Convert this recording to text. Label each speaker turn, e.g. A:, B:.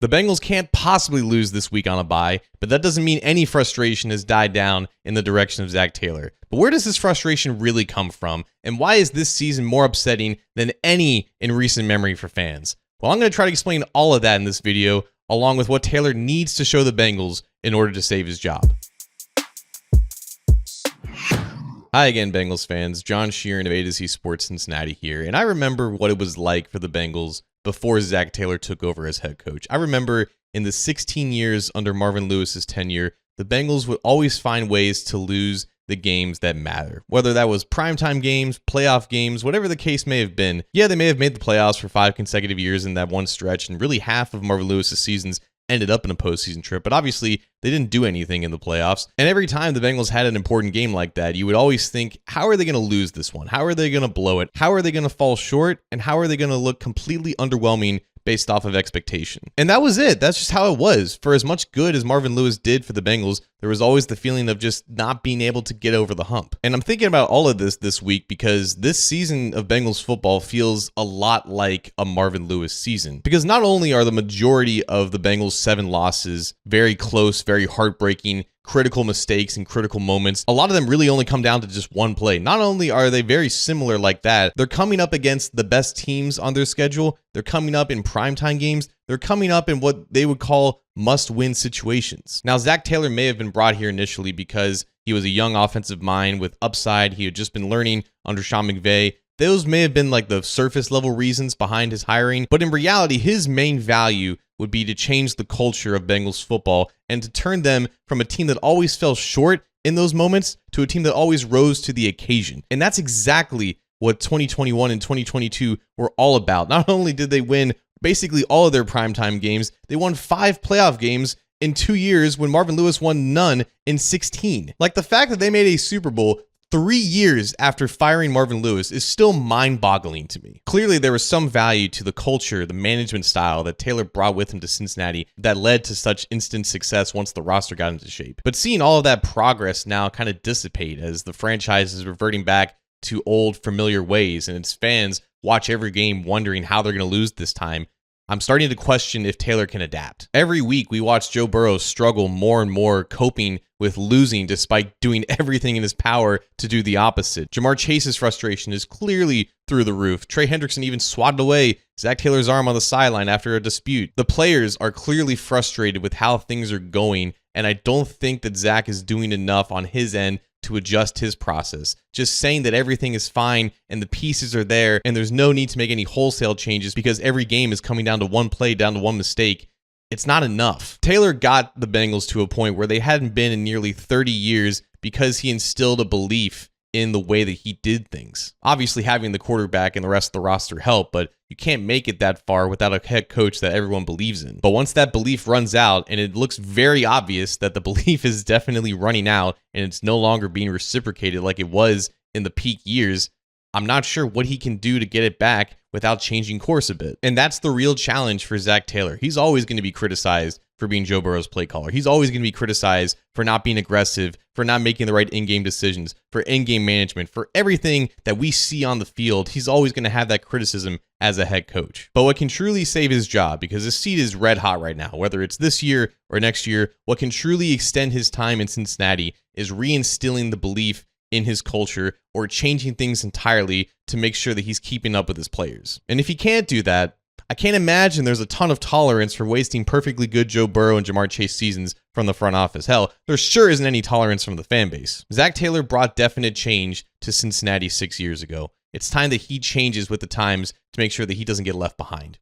A: The Bengals can't possibly lose this week on a bye, but that doesn't mean any frustration has died down in the direction of Zac Taylor. But where does this frustration really come from, and why is this season more upsetting than any in recent memory for fans? Well, I'm going to try to explain all of that in this video, along with what Taylor needs to show the Bengals in order to save his job. Hi again, Bengals fans. John Sheeran of A to Z Sports Cincinnati here, and I remember what it was like for the Bengals before Zac Taylor took over as head coach. I remember in the 16 years under Marvin Lewis's tenure, the Bengals would always find ways to lose the games that matter. Whether that was primetime games, playoff games, whatever the case may have been. Yeah, they may have made the playoffs for 5 consecutive years in that one stretch, and really half of Marvin Lewis's seasons ended up in a postseason trip, but obviously they didn't do anything in the playoffs. And every time the Bengals had an important game like that, you would always think, how are they going to lose this one? How are they going to blow it? How are they going to fall short? And how are they going to look completely underwhelming based off of expectation? And that was it. That's just how it was. For as much good as Marvin Lewis did for the Bengals, there was always the feeling of just not being able to get over the hump. And I'm thinking about all of this week because this season of Bengals football feels a lot like a Marvin Lewis season. Because not only are the majority of the Bengals' 7 losses very close, very heartbreaking, critical mistakes and critical moments, a lot of them really only come down to just one play. Not only are they very similar like that, they're coming up against the best teams on their schedule. They're coming up in primetime games. They're coming up in what they would call must-win situations. Now, Zac Taylor may have been brought here initially because he was a young offensive mind with upside. He had just been learning under Sean McVay. Those may have been like the surface level reasons behind his hiring, but in reality, his main value would be to change the culture of Bengals football and to turn them from a team that always fell short in those moments to a team that always rose to the occasion. And that's exactly what 2021 and 2022 were all about. Not only did they win basically all of their primetime games, they won 5 playoff games in 2 years when Marvin Lewis won none in 16. Like, the fact that they made a Super Bowl 3 years after firing Marvin Lewis is still mind-boggling to me. Clearly, there was some value to the culture, the management style that Taylor brought with him to Cincinnati that led to such instant success once the roster got into shape. But seeing all of that progress now kind of dissipate as the franchise is reverting back to old familiar ways and its fans watch every game wondering how they're going to lose this time, I'm starting to question if Taylor can adapt. Every week, we watch Joe Burrow struggle more and more coping with losing despite doing everything in his power to do the opposite. Jamar Chase's frustration is clearly through the roof. Trey Hendrickson even swatted away Zac Taylor's arm on the sideline after a dispute. The players are clearly frustrated with how things are going, and I don't think that Zac is doing enough on his end to adjust his process. Just saying that everything is fine and the pieces are there and there's no need to make any wholesale changes because every game is coming down to one play, down to one mistake, it's not enough. Taylor got the Bengals to a point where they hadn't been in nearly 30 years because he instilled a belief in the way that he did things. Obviously, having the quarterback and the rest of the roster help, but you can't make it that far without a head coach that everyone believes in. But once that belief runs out, and it looks very obvious that the belief is definitely running out and it's no longer being reciprocated like it was in the peak years, I'm not sure what he can do to get it back without changing course a bit. And that's the real challenge for Zac Taylor. He's always going to be criticized for being Joe Burrow's play caller. He's always going to be criticized for not being aggressive, for not making the right in-game decisions, for in-game management, for everything that we see on the field. He's always going to have that criticism as a head coach. But what can truly save his job, because his seat is red hot right now, whether it's this year or next year, what can truly extend his time in Cincinnati is reinstilling the belief in his culture or changing things entirely to make sure that he's keeping up with his players. And if he can't do that, I can't imagine there's a ton of tolerance for wasting perfectly good Joe Burrow and Jamar Chase seasons from the front office. Hell, there sure isn't any tolerance from the fan base. Zac Taylor brought definite change to Cincinnati 6 years ago. It's time that he changes with the times to make sure that he doesn't get left behind.